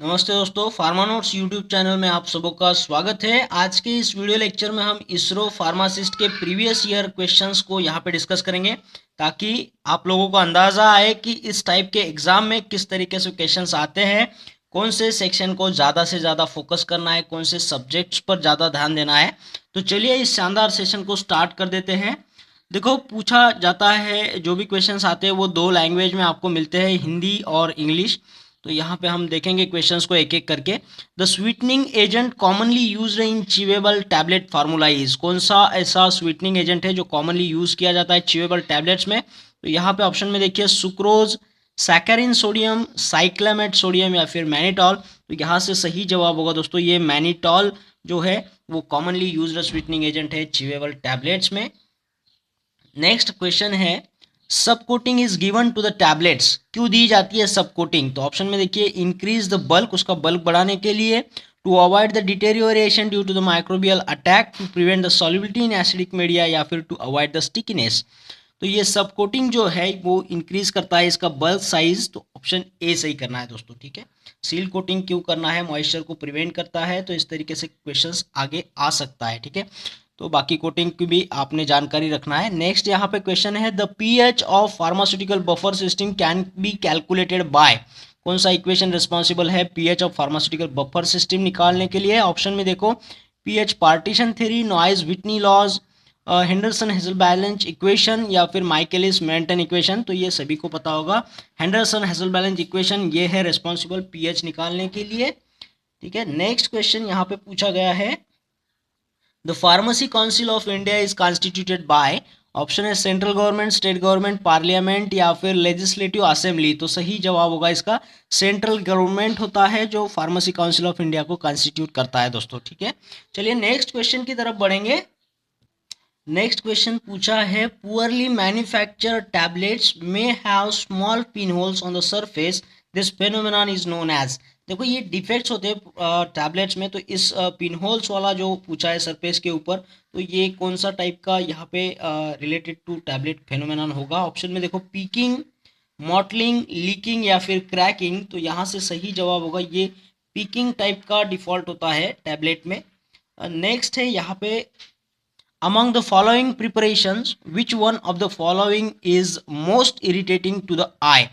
नमस्ते दोस्तों, pharma notes YouTube channel में आप सबों का स्वागत है। आज के इस वीडियो लेक्चर में हम इसरो फार्मासिस्ट के प्रीवियस ईयर क्वेश्चंस को यहाँ पे डिस्कस करेंगे ताकि आप लोगों को अंदाज़ा आए कि इस टाइप के एग्ज़ाम में किस तरीके से क्वेश्चंस आते हैं, कौन से सेक्शन को ज़्यादा से ज़्यादा फोकस करना है, कौन से सब्जेक्ट्स पर ज़्यादा ध्यान देना है। तो चलिए इस शानदार सेशन को स्टार्ट कर देते हैं। देखो, पूछा जाता है जो भी क्वेश्चंस आते हैं वो दो लैंग्वेज में आपको मिलते हैं, हिंदी और इंग्लिश। तो यहाँ पे हम देखेंगे क्वेश्चंस को एक एक करके। The sweetening agent commonly used in chewable tablet formula is, कौन सा ऐसा स्वीटनिंग एजेंट है जो कॉमनली यूज किया जाता है च्यूएबल टैबलेट्स में। तो यहाँ पे ऑप्शन में देखिए sucrose, saccharin sodium, cyclamate sodium या फिर मैनिटॉल। तो यहाँ से सही जवाब होगा दोस्तों ये मैनिटॉल जो है वो कॉमनली यूज्ड स्वीटनिंग एजेंट है च्यूएबल टैबलेट्स में। नेक्स्ट क्वेश्चन है sub coating is given to the tablets, क्यों दी जाती है सब कोटिंग। तो ऑप्शन में देखिए इंक्रीज द बल्क, उसका बल्क बढ़ाने के लिए, to avoid the deterioration due to the microbial attack, to prevent the solubility in acidic media या फिर टू अवॉइड द स्टिकीनेस। तो ये सब कोटिंग जो है वो इंक्रीज करता है इसका बल्क साइज। तो ऑप्शन ए सही करना है दोस्तों, ठीक है। सील कोटिंग क्यों करना है, मॉइस्चर को प्रिवेंट करता है। तो इस तरीके से क्वेश्चंस आगे आ सकता है, ठीक है। तो बाकी कोटिंग की भी आपने जानकारी रखना है। नेक्स्ट यहाँ पे क्वेश्चन है the pH of pharmaceutical buffer system can be calculated by, कौन सा इक्वेशन रिस्पॉन्सिबल है pH of pharmaceutical buffer system निकालने के लिए। ऑप्शन में देखो pH partition theory, Noyes Whitney laws, Henderson Hasselbalch equation या फिर माइकेलिस मेंटन इक्वेशन। तो ये सभी को पता होगा, हेंडरसन हेजलबैलेंज इक्वेशन ये है रिस्पॉन्सिबल पीएच निकालने के लिए, ठीक है। नेक्स्ट क्वेश्चन यहाँ पे पूछा गया है the pharmacy council of India is constituted by, option है central government, state government, parliament या फिर लेजिस्लेटिव असेंबली। तो सही जवाब होगा इसका सेंट्रल गवर्नमेंट होता है जो फार्मेसी काउंसिल ऑफ इंडिया को कॉन्स्टिट्यूट करता है दोस्तों, ठीक है। चलिए नेक्स्ट क्वेश्चन की तरफ बढ़ेंगे। नेक्स्ट क्वेश्चन पूछा है poorly manufactured tablets may have small pin holes on the surface, this phenomenon is known as. देखो ये डिफेक्ट्स होते हैं टैबलेट्स में, तो इस पिन होल्स वाला जो पूछा है सरफेस के ऊपर, तो ये कौन सा टाइप का यहाँ पे रिलेटेड टू टैबलेट फेनोमेनन होगा। ऑप्शन में देखो पीकिंग, मॉटलिंग, लीकिंग या फिर क्रैकिंग। तो यहाँ से सही जवाब होगा ये पीकिंग टाइप का डिफॉल्ट होता है टैबलेट में। नेक्स्ट है यहाँ पे among the following preparations which one of the following is most irritating to the eye।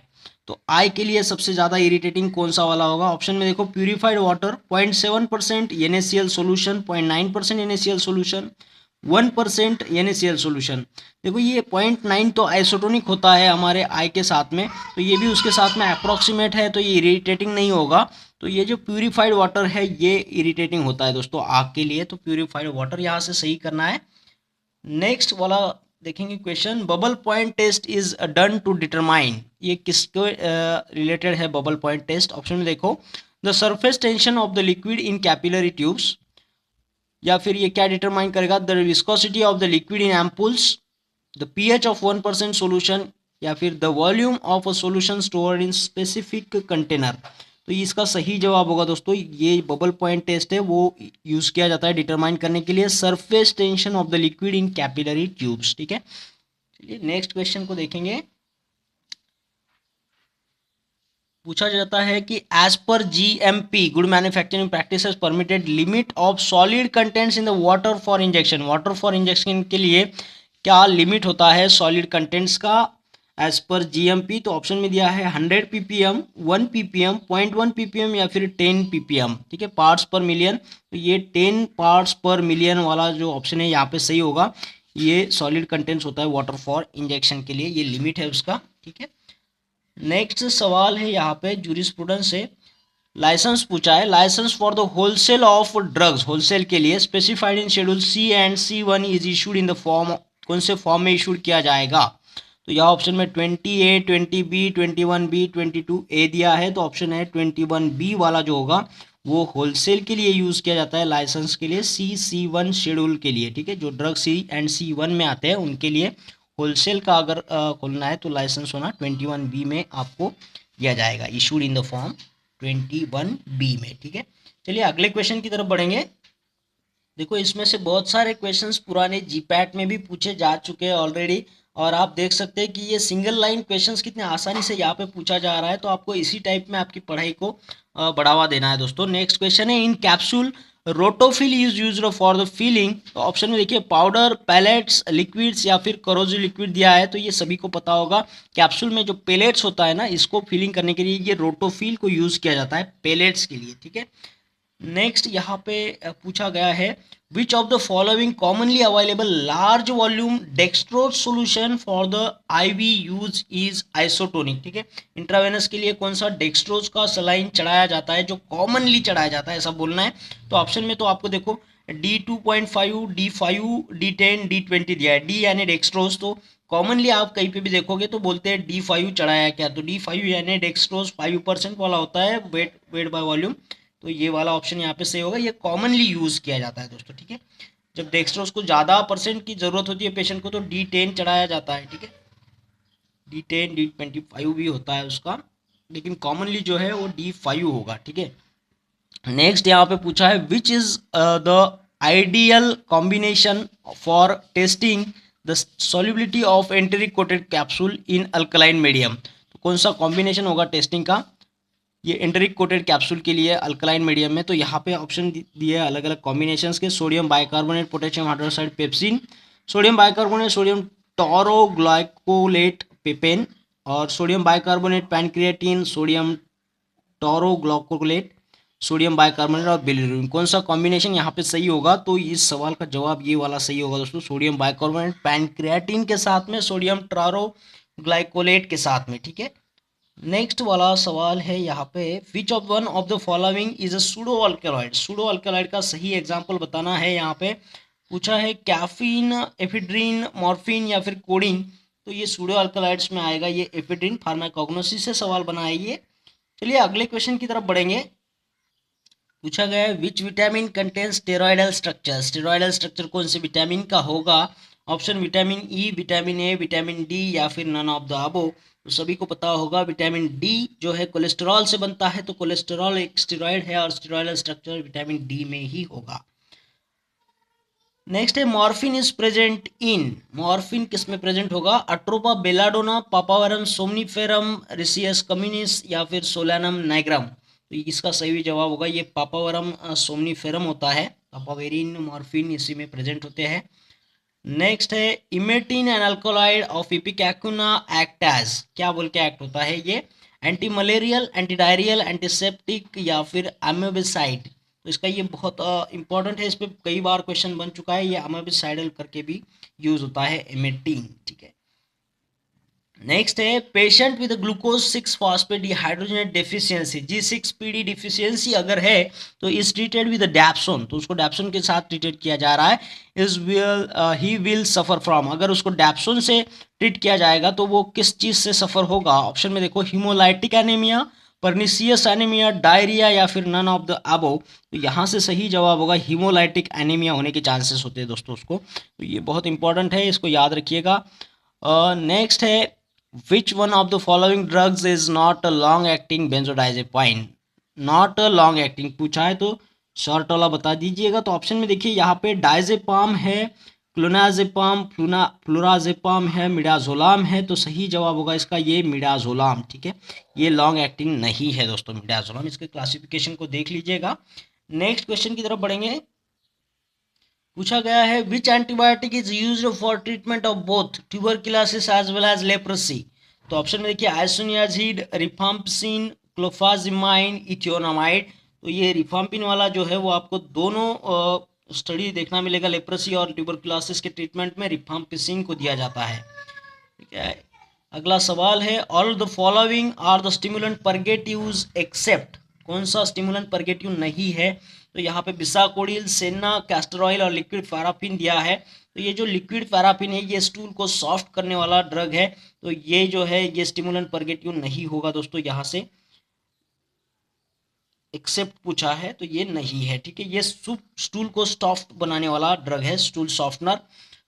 तो आई के लिए सबसे ज़्यादा इरिटेटिंग कौन सा वाला होगा। ऑप्शन में देखो purified water 0.7% NaCl solution, 0.9% NaCl solution, 1% NaCl solution. देखो ये 0.9 तो आइसोटोनिक होता है हमारे आई के साथ में, तो ये भी उसके साथ में अप्रॉक्सीमेट है, तो ये इरिटेटिंग नहीं होगा। तो ये जो प्यूरिफाइड वाटर है ये इरिटेटिंग होता है दोस्तों आग के लिए, तो प्यूरिफाइड वाटर यहाँ से सही करना है। नेक्स्ट वाला देखेंगे question bubble point test is done to determine, ये किसके रिलेटेड है बबल पॉइंट टेस्ट। ऑप्शन में देखो the surface tension of the liquid in capillary tubes, या फिर ये क्या डिटरमाइन करेगा the viscosity of the liquid in ampoules, the pH of 1% solution या फिर the volume of a solution stored in specific container. तो इसका सही जवाब होगा दोस्तों ये बबल पॉइंट टेस्ट है वो यूज़ किया जाता है डिटरमाइन करने के लिए surface tension of the liquid in capillary tubes, ठीक है। चलिए नेक्स्ट क्वेश्चन को देखेंगे। पूछा जाता है कि एज पर GMP good manufacturing practices permitted limit of solid contents in the water for injection, water for injection के लिए क्या लिमिट होता है सॉलिड कंटेंट्स का एज पर जीएमपी। तो ऑप्शन में दिया है 100 ppm, 1 ppm, 0.1 ppm या फिर 10 ppm, ठीक है, पार्ट्स पर मिलियन। तो ये 10 पार्ट्स पर मिलियन वाला जो ऑप्शन है यहाँ पे सही होगा, ये सॉलिड कंटेंट्स होता है वाटर फॉर इंजेक्शन के लिए, ये लिमिट है उसका, ठीक है। नेक्स्ट सवाल है यहाँ पे जूरिस्प्रूडेंस से लाइसेंस पूछा है license for the wholesale of drugs, wholesale के लिए specified in schedule C and C1 is issued in the form, कौन से फॉर्म में इशूड किया जाएगा। तो यह ऑप्शन में 20A, 20B, 21B, 22A दिया है। तो ऑप्शन है 21B वाला जो होगा वो होलसेल के लिए यूज़ किया जाता है लाइसेंस के लिए C1 शेड्यूल के लिए, ठीक है। जो ड्रग C एंड C1 में आते हैं उनके लिए होलसेल का अगर खोलना है तो लाइसेंस होना 21B में आपको दिया जाएगा, issued in the form 21B में, ठीक है। चलिए अगले क्वेश्चन की तरफ बढ़ेंगे। देखो इसमें से बहुत सारे क्वेश्चंस पुराने जीपैट में भी पूछे जा चुके हैं ऑलरेडी, और आप देख सकते हैं कि ये सिंगल लाइन क्वेश्चंस कितने आसानी से यहाँ पे पूछा जा रहा है, तो आपको इसी टाइप में आपकी पढ़ाई को बढ़ावा देना है दोस्तों। नेक्स्ट क्वेश्चन है, in capsule Rotofil is used for the filling. तो ऑप्शन में देखिए पाउडर, पैलेट्स, लिक्विड्स या फिर करोजिव लिक्विड दिया है, तो ये सभी को पता होगा कैप्सूल में जो पेलेट्स होता है ना, इसको फिलिंग करने के लिए ये रोटोफिल को यूज किया जाता है पेलेट्स के लिए, ठीक है। नेक्स्ट यहाँ पे पूछा गया है, which of the following commonly available large volume dextrose solution for the IV use is isotonic, ठीक है। इंट्रावेनस के लिए कौन सा डेक्सट्रोज का सलाइन चढ़ाया जाता है, जो कॉमनली चढ़ाया जाता है, ऐसा बोलना है। तो ऑप्शन में तो आपको देखो D2.5, D5, D10, D20 दिया है। डी यानी डेक्सट्रोज, तो कॉमनली आप कहीं पे भी देखोगे तो बोलते हैं D5 चढ़ाया क्या, तो D5 यानी डेक्सट्रोज 5% वाला होता है वेट बाय वॉल्यूम, तो ये वाला ऑप्शन यहाँ पे सही होगा। ये कॉमनली यूज किया जाता है दोस्तों, ठीक है। जब डेक्सट्रोज को ज़्यादा परसेंट की जरूरत होती है पेशेंट को, तो D10 चढ़ाया जाता है, ठीक है। D10, D25 भी होता है उसका, लेकिन कॉमनली जो है वो D5 होगा, ठीक है। नेक्स्ट यहाँ पे पूछा है, which is the ideal combination for testing the solubility of enteric coated capsule in alkaline medium. तो कौन सा कॉम्बिनेशन होगा टेस्टिंग का ये एंटेरिक कोटेड कैप्सूल के लिए अल्कलाइन मीडियम में। तो यहाँ पे ऑप्शन दिए अलग अलग कॉम्बिनेशंस के, sodium bicarbonate, potassium hydroxide, pepsin, sodium bicarbonate, sodium tauroglycolate, papain, और sodium bicarbonate, pancreatin, sodium tauroglycolate, sodium bicarbonate और बिलिरुबिन। कौन सा कॉम्बिनेशन यहाँ पे सही होगा, तो इस सवाल का जवाब ये वाला सही होगा दोस्तों, सोडियम बाइकार्बोनेट पैनक्रिएटिन के साथ में, सोडियम टोरोग्लाइकोलेट के साथ में, ठीक है। नेक्स्ट वाला सवाल है यहाँ पे, which of one of the following is a pseudo alkaloid. Pseudo alkaloid का सही एग्जांपल बताना है। यहाँ पे पूछा है कैफीन, एफिड्रीन, मॉर्फिन या फिर कोडिन। तो ये सूडो अल्कलॉइड्स में आएगा, ये एफिड्रीन। फार्माकोग्नोसिस से सवाल बना है ये। चलिए अगले क्वेश्चन की तरफ बढ़ेंगे। पूछा गया है, which vitamin contain steroidal structure. Steroidal structure कौन से विटामिन का होगा। Option vitamin E, vitamin A, vitamin D या फिर नन ऑफ द अबव। तो सभी को पता होगा विटामिन डी जो है कोलेस्टेरॉल से बनता है, तो कोलेस्टेरॉल एक स्टेरॉयड है और स्टेरॉयडल स्ट्रक्चर विटामिन डी में ही होगा। नेक्स्ट है, morphine is present in. Morphine किस में प्रेजेंट होगा, अट्रोपा बेलाडोना, पापावरम सोमनीफेरम, रिसियस कम्युनिस या फिर सोलानम नाइग्राम। तो इसका सही जवाब होगा ये पापावरम सोमनीफेरम होता है। पापावेरिन, मॉर्फिन इसी में प्रेजेंट होते हैं। नेक्स्ट है, emetine an alkaloid of ipecacuanha act as. क्या बोल के एक्ट होता है ये, anti malarial, anti diarrhoeal, antiseptic या फिर एमोबिसाइड। तो इसका ये बहुत इंपॉर्टेंट है, इस पर कई बार क्वेश्चन बन चुका है। ये एमोबिसाइडल करके भी यूज होता है इमेटिन, ठीक है। नेक्स्ट है, patient with glucose 6 phosphate dehydrogenase deficiency, G6PD deficiency अगर है तो इज ट्रीटेड विद डैप्सोन। तो उसको डैप्सोन के साथ ट्रीटेड किया जा रहा है। ही विल सफर फ्रॉम, अगर उसको डैप्सोन से ट्रीट किया जाएगा तो वो किस चीज से सफर होगा। ऑप्शन में देखो, haemolytic anaemia, pernicious anaemia, diarrhoea या फिर नन ऑफ द अबव। तो यहाँ से सही जवाब होगा हीमोलाइटिक एनीमिया होने के चांसेस होते हैं दोस्तों उसको। तो ये बहुत इंपॉर्टेंट है, इसको याद रखिएगा। नेक्स्ट है, which one of the following drugs is not a long acting benzodiazepine। Not a long acting पूछा है तो शॉर्ट वाला बता दीजिएगा। तो ऑप्शन में देखिए यहाँ पे डायजेपाम है, क्लोनाजेपाम, फ्लोराजेपाम है, मिडाजोलाम है। तो सही जवाब होगा इसका ये मिडाजोलाम, ठीक है। ये लॉन्ग एक्टिंग नहीं है दोस्तों मिडाजोलाम। इसके क्लासिफिकेशन को देख लीजिएगा। नेक्स्ट क्वेश्चन की तरफ बढ़ेंगे। पूछा गया है, which antibiotic is used for treatment of both tuberculosis as well as leprosy. तो ऑप्शन में देखिए, आइसोनियाजिड, रिफाम्पिसिन, क्लोफाजिमाइन, इथियोनामाइड। तो ये रिफाम्पिन वाला जो है वो आपको दोनों स्टडी देखना मिलेगा। लेप्रोसी और ट्यूबरकुलोसिस के ट्रीटमेंट में रिफाम्पिसिन को दिया जाता है, ठीक है। अगला सवाल है, all the following are the stimulant purgatives except. कौन सा स्टिमुलेंट परगेटिव नहीं है। तो यहाँ पे बिसाकोडिल, सेना, कैस्टर ऑयल और लिक्विड पैराफिन दिया है। तो ये जो लिक्विड पैराफिन है ये स्टूल को सॉफ्ट करने वाला ड्रग है। तो ये जो है ये स्टिमुलेंट परगेटिव नहीं होगा दोस्तों। यहाँ से एक्सेप्ट पूछा है तो ये नहीं है, ठीक है। ये स्टूल को सॉफ्ट बनाने वाला ड्रग है, स्टूल सॉफ्टनर।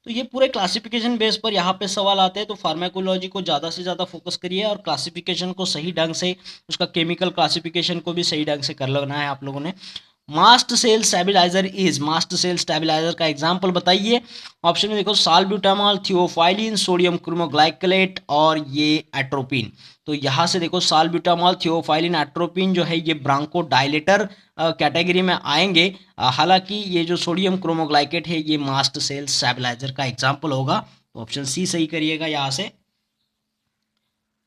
तो ये पूरे क्लासिफिकेशन बेस पर यहाँ पे सवाल आते हैं। तो फार्माकोलॉजी को ज़्यादा से ज़्यादा फोकस करिए और क्लासिफिकेशन को सही ढंग से, उसका केमिकल क्लासिफिकेशन को भी सही ढंग से कर लेना है आप लोगों ने। Mast cell stabilizer is, mast cell stabilizer का एग्जाम्पल बताइए। ऑप्शन में देखो साल्ब्यूटामॉल, थियोफाइलिन, सोडियम क्रोमोग्लाइकोलेट और ये एट्रोपिन। तो यहाँ से देखो साल्ब्यूटामॉल, थियोफाइलिन, एट्रोपिन जो है ये ब्रांको डायलेटर कैटेगरी में आएंगे। हालांकि ये जो सोडियम क्रोमोग्लाइकेट है ये मास्ट सेल स्टेबिलाईजर का एग्जाम्पल होगा। तो ऑप्शन सी सही करिएगा यहाँ से।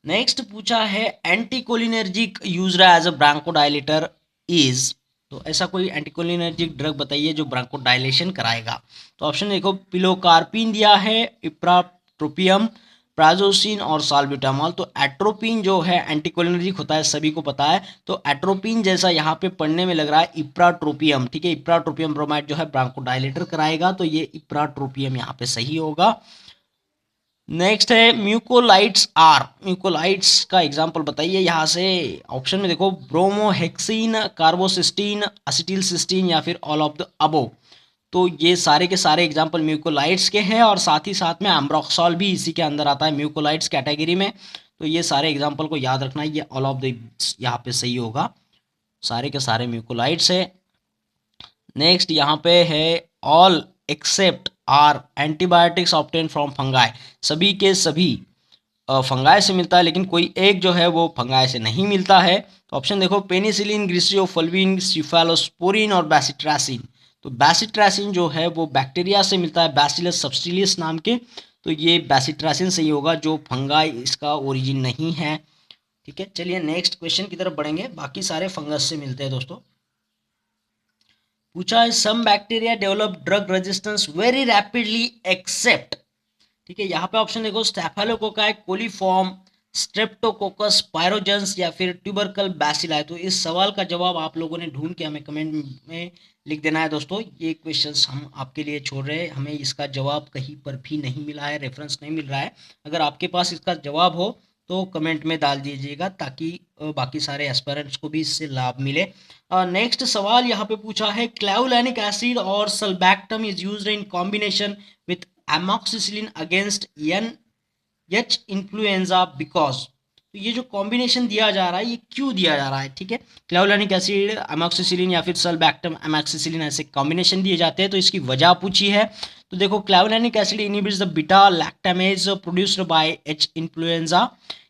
नेक्स्ट पूछा है anticholinergic used as a bronchodilator is. तो ऐसा कोई एंटीकोलिनर्जिक ड्रग बताइए जो ब्रांकोडायलेशन कराएगा। तो ऑप्शन देखो पिलोकार्पिन दिया है, इप्राट्रोपियम, प्राजोसिन और साल्ब्यूटामॉल। तो एट्रोपिन जो है एंटीकोलिनर्जिक होता है, सभी को पता है। तो एट्रोपिन जैसा यहाँ पे पढ़ने में लग रहा है इप्राट्रोपियम, ठीक है। इप्राट्रोपियम ब्रोमाइड जो है ब्रांकोडायलेटर कराएगा, तो ये इप्राट्रोपियम यहाँ पे सही होगा। नेक्स्ट है म्यूकोलाइट्स आर, म्यूकोलाइट्स का एग्जांपल बताइए यहाँ से। ऑप्शन में देखो ब्रोमोहेक्सिन, कार्बोसिस्टीन, असिटिलसिस्टीन या फिर ऑल ऑफ द अबोव। तो ये सारे के सारे एग्जांपल म्यूकोलाइट्स के हैं और साथ ही साथ में एम्ब्रोक्सॉल भी इसी के अंदर आता है म्यूकोलाइट्स कैटेगरी में। तो ये सारे एग्जांपल को याद रखना है, ये ऑल ऑफ द यहाँ पे सही होगा, सारे के सारे म्यूकोलाइट्स है। नेक्स्ट यहाँ पे है all except are antibiotics obtain from fungi, सभी के सभी फंगाई से मिलता है, लेकिन कोई एक जो है वो फंगाई से नहीं मिलता है। तो ऑप्शन देखो पेनिसिलिन, ग्लिसरियोफल्विन, सिफालोस्पोरिन और बैसिट्रासिन। तो बैसिट्रासिन जो है वो बैक्टीरिया से मिलता है, बैसिलस सबटिलिस नाम के। तो ये बैसिट्रासिन सही होगा, जो फंगाई इसका ओरिजिन नहीं है, ठीक है। चलिए नेक्स्ट क्वेश्चन की तरफ बढ़ेंगे, बाकी सारे फंगस से मिलते हैं दोस्तों। पूछा है some bacteria develop drug resistance very rapidly except, ठीक है। यहाँ पे ऑप्शन देखो स्टेफेलोकोकाई, कोलीफॉर्म, स्ट्रेप्टोकोकस, पायरोजेंस या फिर ट्यूबरकल बैसिलाई। तो इस सवाल का जवाब आप लोगों ने ढूंढ के हमें कमेंट में लिख देना है दोस्तों। ये क्वेश्चंस हम आपके लिए छोड़ रहे हैं, हमें इसका जवाब कहीं पर भी नहीं मिला है, रेफरेंस नहीं मिल रहा है। अगर आपके पास इसका जवाब हो तो कमेंट में डाल दीजिएगा, ताकि बाकी सारे एस्पिरेंट्स को भी इससे लाभ मिले। नेक्स्ट सवाल यहाँ पे पूछा है क्लाउलानिक एसिड और sulbactam is used in combination with amoxicillin against H influenza because. तो ये जो कॉम्बिनेशन दिया जा रहा है ये क्यों दिया जा रहा है, ठीक है। क्लाउलानिक एसिड, एमॉक्सिसिलिन या फिर सल्बैक्टम, एमॉक्सिसिलिन ऐसे कॉम्बिनेशन दिए जाते हैं, तो इसकी वजह पूछी है। तो देखो clavulanic acid inhibits the beta lactamase produced by H influenzae,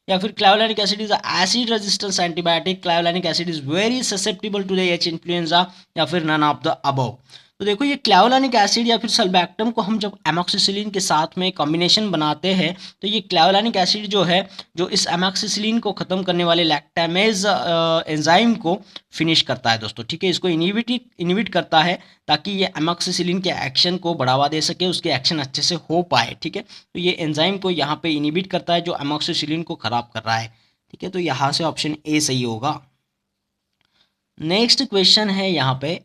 या फिर clavulanic acid is acid resistance antibiotic, clavulanic acid is very susceptible to the H influenzae, या फिर नन ऑफ द अबव। तो देखो ये क्लाउलानिक एसिड या फिर सल्बैक्टम को हम जब एमॉक्सिसिलिन के साथ में कॉम्बिनेशन बनाते हैं, तो ये क्लाउलानिक एसिड जो है जो इस एमॉक्सिसिलिन को ख़त्म करने वाले लैक्टामेज एंजाइम को फिनिश करता है दोस्तों, ठीक है। इसको इनहिबिट करता है ताकि ये एमॉक्सिसिलिन के एक्शन को बढ़ावा दे सके, उसके एक्शन अच्छे से हो पाए, ठीक है। तो ये एंजाइम को यहाँ पे इनहिबिट करता है जो एमॉक्सिसिलिन को ख़राब कर रहा है, ठीक है। तो यहाँ से ऑप्शन ए सही होगा। नेक्स्ट क्वेश्चन है यहाँ पे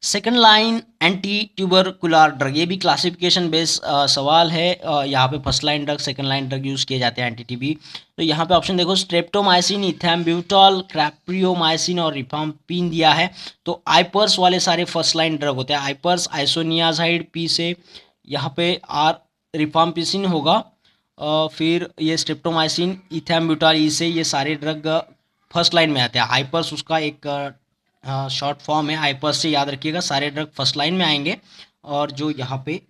second line anti tubercular drug, ये भी क्लासिफिकेशन बेस्ड सवाल है। यहाँ पे first line drug, second line drug use किए जाते हैं एंटी टीबी। तो यहाँ पे ऑप्शन देखो स्ट्रेप्टोमाइसिन, इथैम्ब्यूटॉल, क्रेप्रियोमाइसिन और रिफाम्पिन दिया है। तो आइपर्स वाले सारे फर्स्ट लाइन ड्रग होते हैं, आइपर्स, आइसोनियाजाइड पी से यहाँ पे आर रिफाम्पिसिन होगा, फिर ये स्ट्रेप्टोमाइसिन, इथैम्ब्यूटॉल ई से, ये सारे ड्रग फर्स्ट लाइन में आते हैं। आइपर्स उसका एक शॉर्ट फॉर्म है, आइपर्स से याद रखिएगा, सारे ड्रग फर्स्ट लाइन में आएंगे। और जो यहाँ पे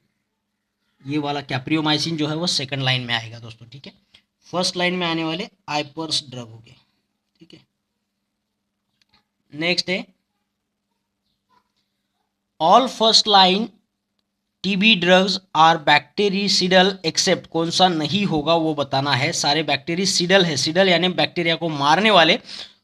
ये वाला कैप्रियोमाइसिन जो है वो सेकंड लाइन में आएगा दोस्तों, ठीक है। फर्स्ट लाइन में आने वाले आइपर्स ड्रग हो गए, ठीक है। नेक्स्ट है all first line TB drugs are bactericidal except, कौन सा नहीं होगा वो बताना है। सारे बैक्टीरिसिडल है, सिडल यानी बैक्टीरिया को मारने वाले।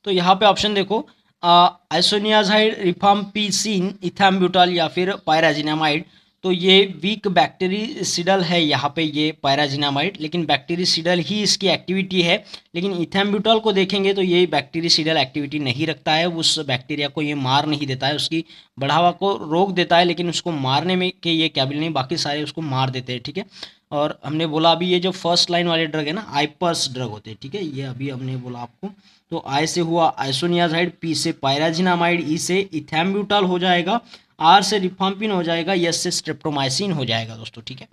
तो यहाँ पे ऑप्शन देखो आइसोनियाजाइड, रिफाम्पिसिन, इथैम्ब्यूटॉल या फिर पायराजिनामाइड। तो ये वीक बैक्टीरिसिडल है यहाँ पे ये पायराजिनामाइड, लेकिन बैक्टीरिसिडल ही इसकी एक्टिविटी है। लेकिन इथैम्ब्यूटॉल को देखेंगे तो ये बैक्टीरिसिडल एक्टिविटी नहीं रखता है, उस बैक्टीरिया को ये मार नहीं देता है, उसकी बढ़ावा को रोक देता है, लेकिन उसको मारने में के ये कैबिल नहीं, बाकी सारे उसको मार देते हैं, ठीक है। और हमने बोला अभी ये जो फर्स्ट लाइन वाले ड्रग है ना, आइपर्स ड्रग होते हैं, ठीक है। ये अभी हमने बोला आपको। तो आई से हुआ आइसोनियाजाइड, पी से पायराजिनामाइड, ई से इथैम्ब्यूटॉल हो जाएगा, आर से रिफाम्पिन हो जाएगा, एस से स्ट्रेप्टोमाइसिन हो जाएगा दोस्तों, ठीक है।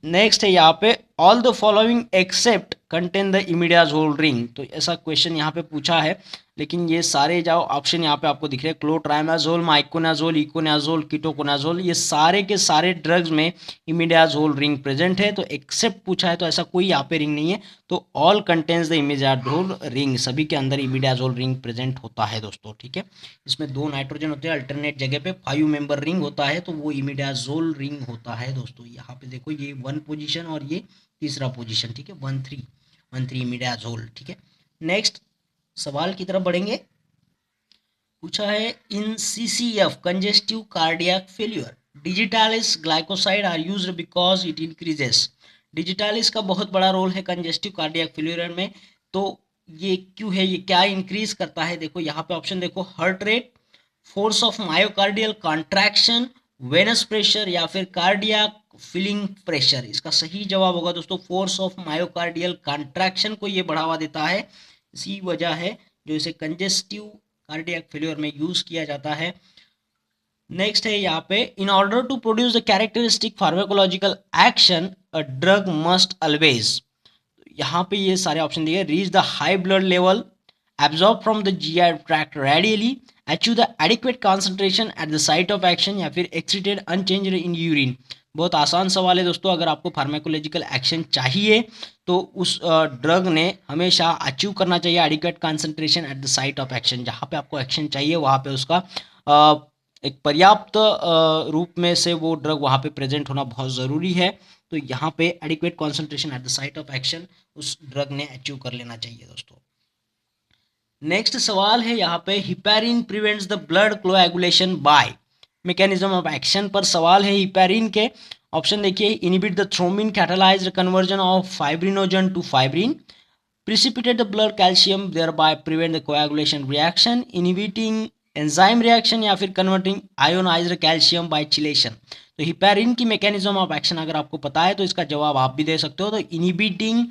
नेक्स्ट है यहाँ पे all the following except contain the imidazole ring. तो ऐसा क्वेश्चन यहाँ पे पूछा है, लेकिन ये सारे जो ऑप्शन यहाँ पे आपको दिख रहे हैं, क्लोट्राइमाजोल, माइकोनाजोल, इकोनाजोल, कीटोकोनाजोल, ये सारे के सारे ड्रग्स में इमिडाजोल रिंग प्रेजेंट है। तो एक्सेप्ट पूछा है तो ऐसा कोई यहाँ पे रिंग नहीं है। तो all contains the imidazole ring, सभी के अंदर इमिडाजोल रिंग प्रेजेंट होता है दोस्तों, ठीक है। इसमें 2 नाइट्रोजन होते हैं, अल्टरनेट जगह पे 5 मेंबर रिंग होता है, तो वो इमिडाजोल रिंग होता है दोस्तों। यहाँ पे देखो ये 1 पोजिशन और ये तीसरा पोजिशन, ठीक है, 1,3 इमिडाजोल, ठीक है। नेक्स्ट सवाल की तरफ बढ़ेंगे। पूछा है in CCF congestive cardiac failure digitalis glycoside are used because it increases. Digitalis का बहुत बड़ा रोल है कंजेस्टिव कार्डियक फेल्यूर में। तो ये क्यों है, ये क्या इंक्रीज करता है? देखो यहाँ पे ऑप्शन देखो, heart rate, force of myocardial contraction, venous pressure या फिर कार्डियक फिलिंग प्रेशर। इसका सही जवाब होगा दोस्तों फोर्स ऑफ मायोकार्डियल कॉन्ट्रैक्शन को ये बढ़ावा देता है। इसी वजह है जो इसे कंजेस्टिव कार्डियक फेल्योर में यूज किया जाता है। नेक्स्ट है यहाँ पे, in order to produce the characteristic pharmacological action a drug must always. यहाँ पे ये सारे ऑप्शन दिए, reach the high blood level, absorb from the GI tract readily, achieve the adequate concentration at the site of action, या फिर exceeded unchanged in urine. बहुत आसान सवाल है दोस्तों। अगर आपको फार्माकोलॉजिकल एक्शन चाहिए तो उस ड्रग ने हमेशा अचीव करना चाहिए adequate concentration at the site of action. जहाँ पे आपको एक्शन चाहिए वहाँ पे उसका एक पर्याप्त रूप में से वो ड्रग वहाँ पे प्रेजेंट होना बहुत ज़रूरी है। तो यहाँ पे adequate concentration at the site of action उस ड्रग ने अचीव कर लेना चाहिए दोस्तों। नेक्स्ट सवाल है यहाँ पे, heparin prevents the blood coagulation by. Mechanism of action पर सवाल है हिपैरिन के। ऑप्शन देखिए, inhibit the thrombin catalysed conversion of fibrinogen to fibrin, precipitate the blood calcium thereby prevent the coagulation reaction, inhibiting enzyme reaction, या फिर converting ionized calcium by chelation। तो heparin की mechanism of action अगर आपको पता है तो इसका जवाब आप भी दे सकते हो। तो inhibiting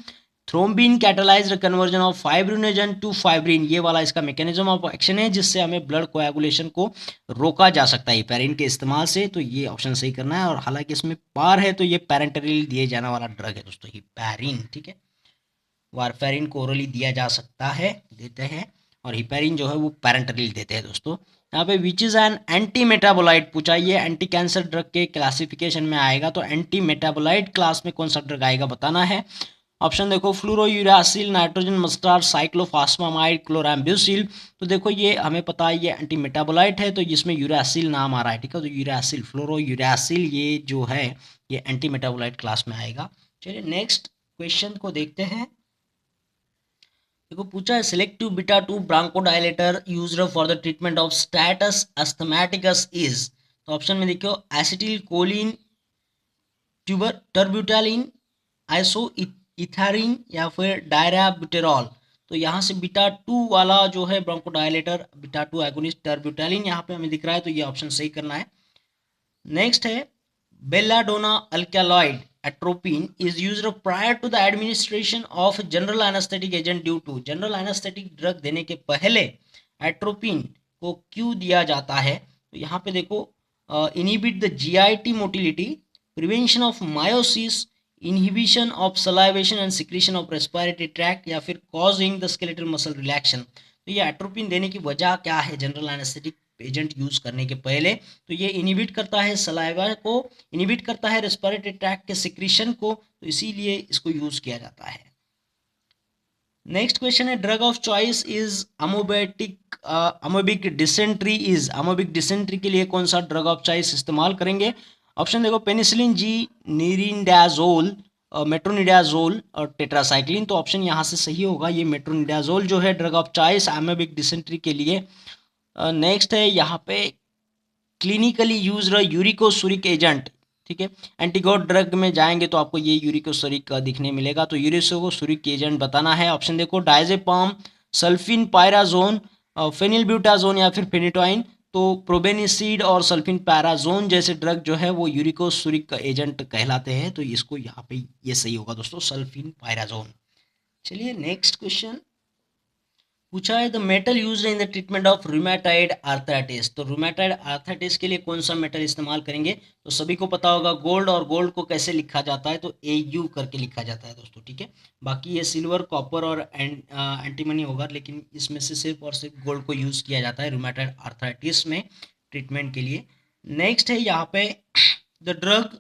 thrombin catalysed conversion of fibrinogen to fibrin, ये वाला इसका मैकेनिज्म ऑफ एक्शन है जिससे हमें ब्लड कोएगुलेशन को रोका जा सकता है हिपैरिन के इस्तेमाल से। तो ये ऑप्शन सही करना है। और हालांकि इसमें पार है तो ये पैरेंटरली दिए जाने वाला ड्रग है दोस्तों हिपैरिन, ठीक है। वारफेरिन को ओरली दिया जा सकता है, देते हैं, और हिपैरिन जो है वो पैरेंटरली देते हैं दोस्तों। यहाँ पे which is an anti metabolite पूछा, ये एंटी कैंसर ड्रग के क्लासिफिकेशन में आएगा। तो एंटी मेटाबोलाइट क्लास में कौन सा ड्रग आएगा बताना है। ऑप्शन देखो, फ्लोरोयूरासिल, नाइट्रोजन मस्टार्ड, साइक्लोफॉस्फामाइड, क्लोराम्ब्यूसिल। तो देखो ये हमें पता है ये एंटी मेटाबोलाइट है, तो इसमें यूरासिल नाम आ रहा है, ठीक है। तो यूरासिल, फ्लोरोयूरासिल ये जो है ये एंटी मेटाबोलाइट क्लास में आएगा। चलिए नेक्स्ट क्वेश्चन को देखते हैं। देखो पूछा है, selective beta 2 bronchodilator used for the treatment of status asthmaticus is. तो ऑप्शन में देखो, acetyl choline, terbutaline, isoetharine, या फिर डायराब्यूटेरॉल। तो यहाँ से बीटा 2 वाला जो है ब्रांकोडायलेटर, बीटा 2 एगोनिस्ट टर्ब्यूटालिन यहाँ पे हमें दिख रहा है, तो ये ऑप्शन सही करना है। नेक्स्ट है, belladonna alkaloid atropine is used prior to the administration of general anesthetic agent due to। General anaesthetic drug देने के पहले एट्रोपिन को क्यों दिया जाता है? तो यहाँ पे देखो, inhibit the GIT motility, prevention of miosis, inhibition of salivation and secretion of respiratory tract, या फिर causing the skeletal muscle relaxation. तो ये एट्रोपिन देने की वजह क्या है जनरल एनेस्थेटिक एजेंट यूज करने के पहले? तो ये इनहिबिट करता है सलाइवा को, इनहिबिट करता है रेस्पिरेटरी ट्रैक्ट के सिक्रीशन को, तो इसीलिए इसको यूज किया जाता है। नेक्स्ट क्वेश्चन है, drug of choice is amoebic dysentery is. Amoebic dysentery के लिए कौन सा ड्रग ऑफ चॉइस इस्तेमाल करेंगे? ऑप्शन देखो, पेनिसिलिन जी, नीरिंडाजोल, मेट्रोनिडाजोल और टेट्रासाइक्लिन। तो ऑप्शन यहाँ से सही होगा, ये मेट्रोनिडाजोल जो है drug of choice amoebic dysentery के लिए। नेक्स्ट है यहाँ पे, क्लिनिकली यूज्ड यूरिकोसुरिक एजेंट, ठीक है। एंटीगोट ड्रग में जाएंगे तो आपको ये यूरिकोसुरिक दिखने मिलेगा, तो यूरिकोसुरिक एजेंट बताना है। ऑप्शन देखो, डायजेपाम, सल्फिन पायराजोन, फेनिलब्यूटाजोन, या फिर फेनिटोइन। तो प्रोबेनिसिड और सल्फिन पैराजोन जैसे ड्रग जो है वो यूरिकोसुरिक एजेंट कहलाते हैं, तो इसको यहाँ पे ये सही होगा दोस्तों, सल्फिन पायराजोन। चलिए नेक्स्ट क्वेश्चन पूछा है the metal used in the treatment of rheumatoid arthritis. तो रूमेटाइड आर्थराइटिस के लिए कौन सा मेटल इस्तेमाल करेंगे? तो सभी को पता होगा गोल्ड, और गोल्ड को कैसे लिखा जाता है? तो AU करके लिखा जाता है दोस्तों, ठीक है। बाकी ये सिल्वर, कॉपर और एंटीमनी होगा, लेकिन इसमें से सिर्फ और सिर्फ गोल्ड को यूज़ किया जाता है रूमेटाइड आर्थराइटिस में ट्रीटमेंट के लिए। नेक्स्ट है यहाँ पे the drug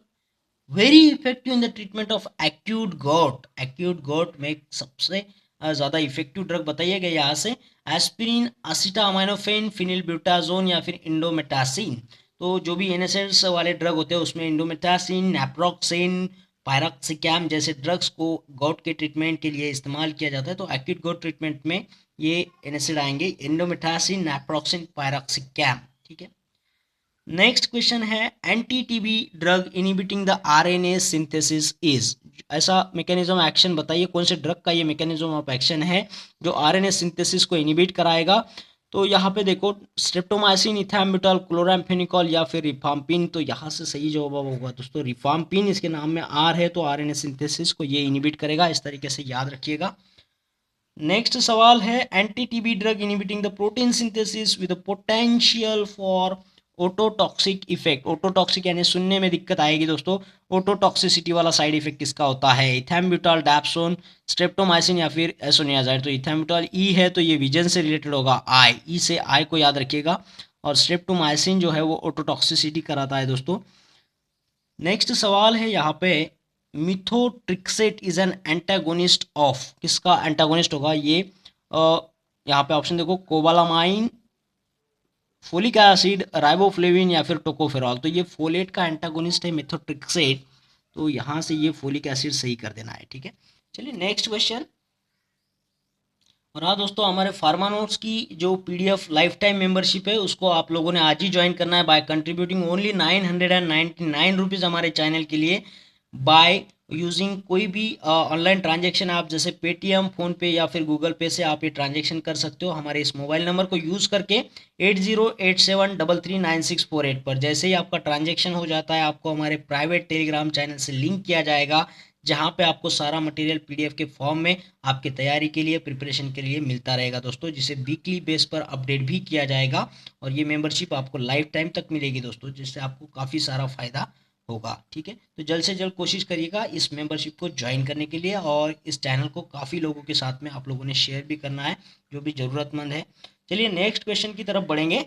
very effective in the treatment of acute got. Acute got में सबसे ज़्यादा इफेक्टिव ड्रग बताइएगा यहाँ से एस्पिरिन, असिटामाइनोफेन, फिनिलब्यूटाजोन या फिर इंडोमेटासिन। तो जो भी NSAIDs वाले ड्रग होते हैं उसमें इंडोमेटासिन, नेप्रोक्सेन, पायरॉक्सिकैम जैसे ड्रग्स को गॉट के ट्रीटमेंट के लिए इस्तेमाल किया जाता है। तो एक्यूट गॉट ट्रीटमेंट में ये NSAID आएंगे, इंडोमेटासिन, नेप्रोक्सेन, पायरॉक्सिकैम, ठीक है। नेक्स्ट क्वेश्चन है anti TB drug inhibiting the RNA synthesis is. ऐसा मैकेनिज्म एक्शन बताइए कौन से ड्रग का ये मैकेनिज्म ऑफ एक्शन है जो RNA सिंथेसिस को इनहिबिट कराएगा? तो यहाँ पे देखो स्ट्रेप्टोमाइसिन, इथैम्बुटोल, क्लोराम्फेनिकोल या फिर रिफाम्पिन। तो यहाँ से सही जवाब होगा दोस्तों रिफाम्पिन। इसके नाम में R है तो RNA सिंथेसिस को ये इनहिबिट करेगा, इस तरीके से याद रखिएगा। नेक्स्ट सवाल है anti TB drug inhibiting the protein synthesis with potential for ototoxic effect. Ototoxic यानी सुनने में दिक्कत आएगी दोस्तों। ओटोटॉक्सिसिटी वाला साइड इफेक्ट किसका होता है? इथैम्ब्यूटॉल, डैप्सोन, स्ट्रेप्टोमाइसिन या फिर एसोनियाजाइड। तो इथैम्ब्यूटॉल ई है तो ये विजन से रिलेटेड होगा, आई ई से आई को याद रखिएगा। और स्ट्रेप्टोमाइसिन जो है वो ओटोटॉक्सिसिटी कराता है दोस्तों। नेक्स्ट सवाल है यहाँ पे methotrexate is an antagonist of. किसका एंटागोनिस्ट होगा ये? यहाँ पे ऑप्शन देखो कोबालामाइन, फोलिक एसिड, राइबोफ्लेविन या फिर टोकोफेरॉल। तो ये फोलेट का एंटागोनिस्ट है मिथोट्रिक्सेट। तो यहाँ से ये फोलिक एसिड सही कर देना है, ठीक है। चलिए नेक्स्ट क्वेश्चन। और हाँ दोस्तों, हमारे फार्मा नोट्स की जो PDF लाइफ टाइम मेंबरशिप है उसको आप लोगों ने आज ही ज्वाइन करना है बाय कंट्रीब्यूटिंग ओनली 999 रुपीज़ हमारे चैनल के लिए, बाय यूजिंग कोई भी ऑनलाइन ट्रांजेक्शन आप जैसे पेटीएम, फ़ोनपे या फिर गूगल पे से आप ये ट्रांजेक्शन कर सकते हो हमारे इस मोबाइल नंबर को यूज़ करके 8087339648 पर। जैसे ही आपका ट्रांजेक्शन हो जाता है आपको हमारे प्राइवेट टेलीग्राम चैनल से लिंक किया जाएगा, जहाँ पे आपको सारा मटेरियल PDF के फॉर्म में आपकी तैयारी के लिए, प्रिपरेशन के लिए मिलता रहेगा दोस्तों, जिसे वीकली बेस पर अपडेट भी किया जाएगा। और ये मेंबरशिप आपको लाइफ टाइम तक मिलेगी दोस्तों, जिससे आपको काफ़ी सारा फ़ायदा होगा, ठीक है। तो जल्द से जल्द कोशिश करिएगा इस मेंबरशिप को ज्वाइन करने के लिए, और इस चैनल को काफ़ी लोगों के साथ में आप लोगों ने शेयर भी करना है जो भी ज़रूरतमंद है। चलिए नेक्स्ट क्वेश्चन की तरफ बढ़ेंगे।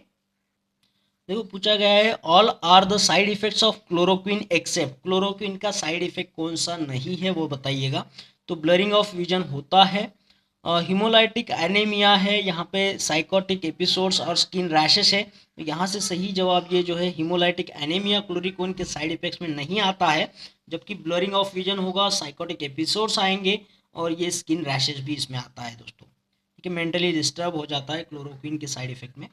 देखो पूछा गया है all are the side effects of chloroquine except. Chloroquine का साइड इफेक्ट कौन सा नहीं है वो बताइएगा। तो ब्लरिंग ऑफ विजन होता है, हिमोलाइटिक एनीमिया है, यहाँ पे साइकोटिक एपिसोड्स और स्किन रैशेस है। तो यहाँ से सही जवाब ये जो है हिमोलाइटिक एनीमिया क्लोरोक्विन के साइड इफेक्ट्स में नहीं आता है, जबकि ब्लरिंग ऑफ विजन होगा, साइकोटिक एपिसोड्स आएंगे और ये स्किन रैशेस भी इसमें आता है दोस्तों, ठीक है। मेंटली डिस्टर्ब हो जाता है क्लोरोक्विन के साइड इफेक्ट में।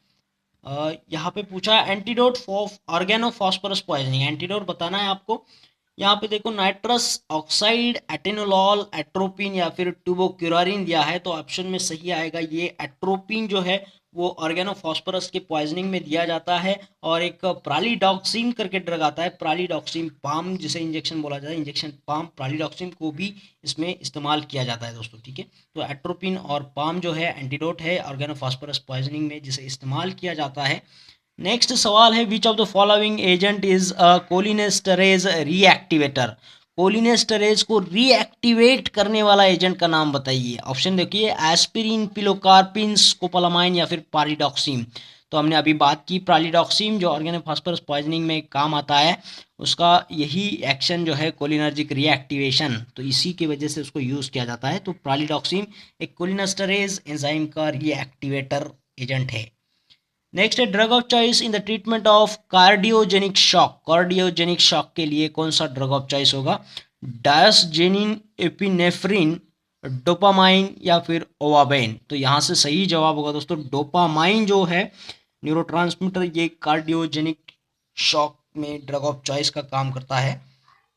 यहाँ पे पूछा antidote for organophosphorus poisoning. Antidote बताना है आपको। यहाँ पे देखो नाइट्रस ऑक्साइड, एटेनोलॉल, एट्रोपिन या फिर ट्यूबोक्यूरारिन दिया है। तो ऑप्शन में सही आएगा ये एट्रोपिन जो है वो ऑर्गेनोफॉस्फोरस के पॉइजनिंग में दिया जाता है। और एक प्रालीडॉक्सिन करके ड्रग आता है, प्रालीडॉक्सिन पाम जिसे इंजेक्शन बोला जाता है, इंजेक्शन पाम प्रालीडॉक्सिन को भी इसमें इस्तेमाल किया जाता है दोस्तों, ठीक है। तो एट्रोपिन और पाम जो है एंटीडोट है ऑर्गेनोफॉस्फोरस पॉइजनिंग में जिसे इस्तेमाल किया जाता है। नेक्स्ट सवाल है which of the following agent is cholinesterase reactivator. Cholinesterase को रीएक्टिवेट करने वाला एजेंट का नाम बताइए। ऑप्शन देखिए एस्पिरिन, पिलोकार्पिन, स्कोपोलामाइन या फिर पारीडॉक्सिन। तो हमने अभी बात की प्रालीडॉक्सिन जो ऑर्गेनोफॉस्फोरस पॉइजनिंग में काम आता है, उसका यही एक्शन जो है कोलिनर्जिक रीएक्टिवेशन, तो इसी की वजह से उसको यूज़ किया जाता है। तो प्रालीडॉक्सिन एक कोलिनेस्टरेज एंजाइम का रीएक्टिवेटर एजेंट है। नेक्स्ट है drug of choice in the treatment of cardiogenic shock. Cardiogenic shock के लिए कौन सा ड्रग ऑफ चॉइस होगा? डायसजेनिन, एपिनेफ्रिन, डोपामाइन या फिर ओवाबेन। तो यहाँ से सही जवाब होगा दोस्तों डोपामाइन जो है न्यूरोट्रांसमीटर, ये कार्डियोजेनिक शॉक में ड्रग ऑफ चॉइस का काम करता है।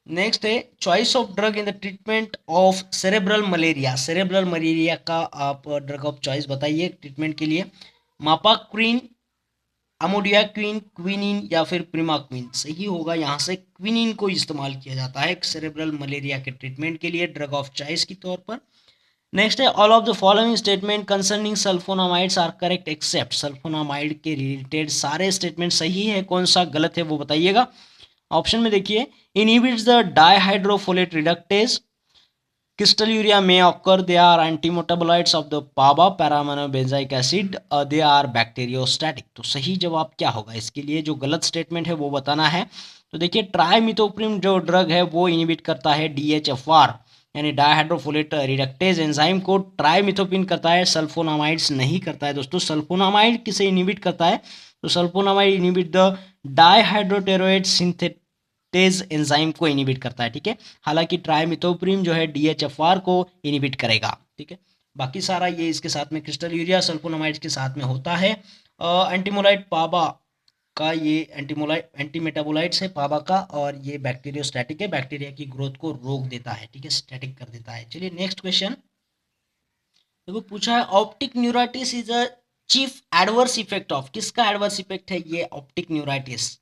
नेक्स्ट है choice of drug in the treatment of cerebral malaria. Cerebral malaria का आप ड्रग ऑफ चॉइस बताइए ट्रीटमेंट के लिए। मापाक्विन, अमोडियाक्विन, क्विनिन या फिर प्रिमाक्विन। सही होगा यहाँ से क्विनिन को इस्तेमाल किया जाता है सेरेब्रल मलेरिया के ट्रीटमेंट के लिए ड्रग ऑफ चॉइस के तौर पर। नेक्स्ट है all of the following statement concerning sulphonamides are correct except, sulphonamide के रिलेटेड सारे स्टेटमेंट सही है, कौन सा गलत है वो बताइएगा। ऑप्शन में देखिए, inhibits the dihydrofolate reductase, crystal urea may occur, they are antimetabolites of the paba paraaminobenzoic acid, they are bacteriostatic। तो सही जवाब क्या होगा इसके लिए, जो गलत स्टेटमेंट है वो बताना है। तो देखिए ट्राइमिथोप्रिम जो ड्रग है वो इनिबिट करता है DHFR यानी डाइहाइड्रोफोलेट रिडक्टेज एंजाइम को, ट्राइमिथोप्रिन करता है, सल्फोनामाइड्स नहीं करता है दोस्तों। सल्फोनामाइड किसे इनिबिट करता है, तो sulphonamide inhibit the dihydropteroate synthetase enzyme को इनिबिट करता है, ठीक है। हालांकि ट्राइमिथोप्रिम जो है DHFR को इनिबिट करेगा, ठीक है। बाकी सारा ये इसके साथ में क्रिस्टल यूरिया सल्फोनामाइड के साथ में होता है। एंटीमोलाइट पाबा का ये एंटीमेटाबोलाइट्स है पाबा का, और ये बैक्टीरियोस्टैटिक है, बैक्टीरिया की ग्रोथ को रोक देता है, ठीक है, स्टैटिक कर देता है। चलिए नेक्स्ट क्वेश्चन देखो, पूछा है optic neuritis is a chief adverse effect of, किसका एडवर्स इफेक्ट है ये ऑप्टिक न्यूराइटिस।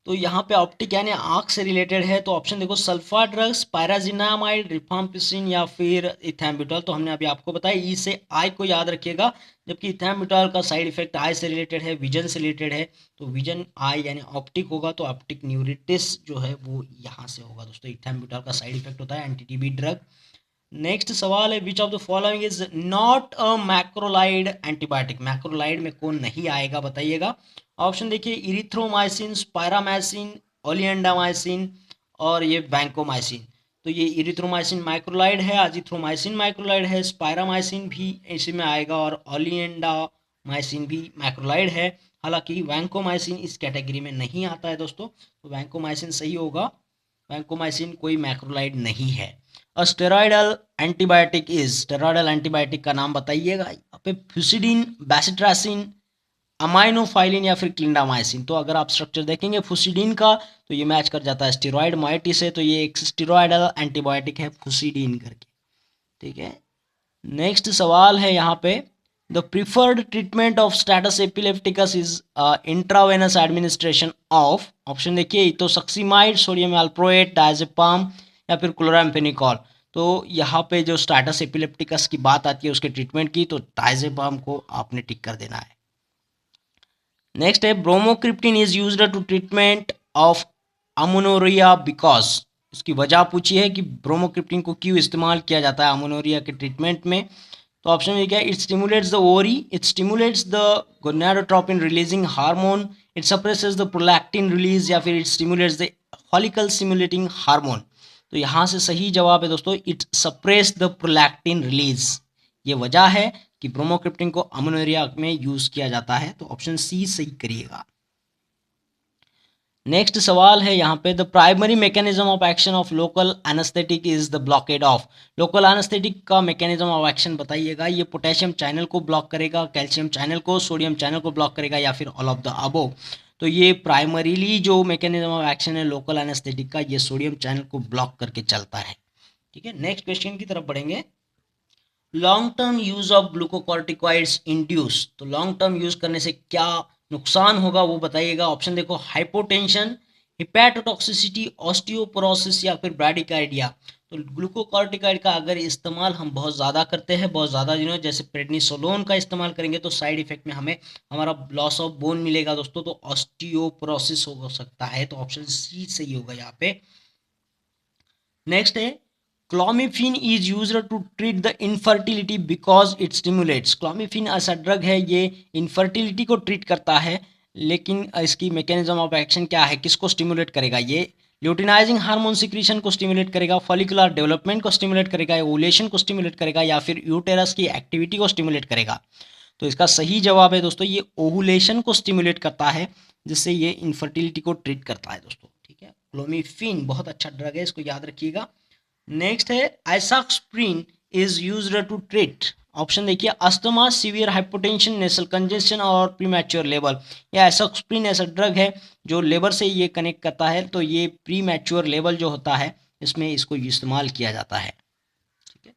तो यहाँ पे ऑप्टिक यानी आंख से रिलेटेड है, तो ऑप्शन देखो सल्फा ड्रग्स, पायराजिनामाइड, रिफाम्पिसिन या फिर इथैम्ब्यूटॉल। तो हमने अभी आपको बताया ई से आई को याद रखिएगा, जबकि इथैम्ब्यूटॉल का साइड इफेक्ट आई से रिलेटेड है, विजन से रिलेटेड है। तो विजन आई यानी ऑप्टिक होगा, तो ऑप्टिक न्यूरिटिस जो है वो यहाँ से होगा दोस्तों। इथैम्ब्यूटॉल का साइड इफेक्ट होता है एंटी टीबी ड्रग। नेक्स्ट सवाल है which of the following is not a macrolide antibiotic, macrolide में कौन नहीं आएगा बताइएगा। ऑप्शन देखिए इरिथ्रोमाइसिन, स्पायरामाइसिन, ओलियंडामाइसिन और ये वैंकोमाइसिन। तो ये इरिथ्रोमाइसिन माइक्रोलाइड है, अजिथ्रोमाइसिन माइक्रोलाइड है, स्पायरामाइसिन भी इसी में आएगा और ओलियंडामाइसिन भी माइक्रोलाइड है। हालांकि वैंकोमाइसिन इस कैटेगरी में नहीं आता है दोस्तों, तो वैंकोमाइसिन सही होगा, वैंकोमाइसिन कोई मैक्रोलाइड नहीं है। Steroidal antibiotic is, steroidal antibiotic का नाम बताइएगा। यहाँ पे फ्यूसिडिन, बेसिट्रासिन, अमाइनोफाइलिन या फिर क्लिंडामाइसिन। तो अगर आप स्ट्रक्चर देखेंगे फुसिडिन का तो ये मैच कर जाता है स्टेरॉयड माइटिस से, तो ये एक स्टेरॉयडल एंटीबायोटिक है फुसिडिन करके, ठीक है। नेक्स्ट सवाल है यहाँ पे the preferred treatment of status epilepticus is intravenous administration of, option देखिए इथोसक्सीमाइड, सोडियम एल्प्रोएट, डायजेपाम या फिर क्लोराम्फेनिकॉल। तो यहाँ पे जो स्टेटस एपिलेप्टिकस की बात आती है उसके ट्रीटमेंट की, तो डायजेपाम को आपने टिक कर देना है। नेक्स्ट है bromocriptine is used to treatment of amenorrhoea because, इसकी वजह पूछी है कि ब्रोमोक्रिप्टिन को क्यों इस्तेमाल किया जाता है अमोनोरिया के ट्रीटमेंट में। तो ऑप्शन में क्या है, it stimulates the ovary, it stimulates the gonadotropin releasing hormone, it suppresses the prolactin release या फिर it stimulates the follicle stimulating hormone. तो यहाँ से सही जवाब है दोस्तों it suppress the prolactin release. ये वजह है कि ब्रोमोक्रिप्टिन को अमोनोरिया में यूज किया जाता है, तो ऑप्शन सी सही करिएगा। नेक्स्ट सवाल है यहाँ पे the primary mechanism of action of local anaesthetic is the blockade of, local anaesthetic का मैकेनिज्म ऑफ एक्शन बताइएगा। ये पोटेशियम चैनल को ब्लॉक करेगा, कैल्शियम चैनल को, सोडियम चैनल को ब्लॉक करेगा या फिर ऑल ऑफ द अबोव। तो ये प्राइमरीली जो मैकेनिज्म ऑफ एक्शन है लोकल एनेस्थेटिक का, ये सोडियम चैनल को ब्लॉक करके चलता है, ठीक है। नेक्स्ट क्वेश्चन की तरफ बढ़ेंगे। Long term use of glucocorticoids induce, तो लॉन्ग टर्म यूज करने से क्या नुकसान होगा वो बताइएगा। ऑप्शन देखो हाइपोटेंशन, हिपैटोटॉक्सिसिटी, ऑस्टियोपोरोसिस या फिर ब्रैडिकार्डिया। तो ग्लूकोकॉर्टिकॉइड का अगर इस्तेमाल हम बहुत ज़्यादा करते हैं, बहुत ज़्यादा दिनों, जैसे प्रेडनिसोलोन का इस्तेमाल करेंगे तो साइड इफेक्ट में हमें हमारा लॉस ऑफ बोन मिलेगा दोस्तों, तो ऑस्टियोपोरोसिस हो सकता है, तो ऑप्शन सी सही होगा यहाँ पे। नेक्स्ट है clomiphene is used to treat the infertility because it stimulates, clomiphene ऐसा ड्रग है ये इनफर्टिलिटी को ट्रीट करता है, लेकिन इसकी मैकेनिज्म ऑफ एक्शन क्या है, किसको स्टिमुलेट करेगा, ये ल्यूटिनाइजिंग हार्मोन सिक्रीशन को स्टिमुलेट करेगा, फॉलिकुलर डेवलपमेंट को स्टिमुलेट करेगा, ओवुलेशन को स्टिमुलेट करेगा या फिर यूटेरस की एक्टिविटी को स्टिमुलेट करेगा। तो इसका सही जवाब है दोस्तों ये ओवुलेशन को स्टिमुलेट करता है, जिससे ये इनफर्टिलिटी को ट्रीट करता है दोस्तों, ठीक है। क्लोमिफिन बहुत अच्छा ड्रग है, इसको याद रखिएगा। नेक्स्ट है isoxsuprine is used to treat, option देखिए asthma, severe hypotension, nasal congestion और प्रीमैच्योर लेबर। यह आइसॉक्स्प्रिन ऐसा ड्रग है जो लेबर से ये कनेक्ट करता है, तो ये प्रीमैच्योर लेवल जो होता है इसमें इसको इस्तेमाल किया जाता है, ठीक है।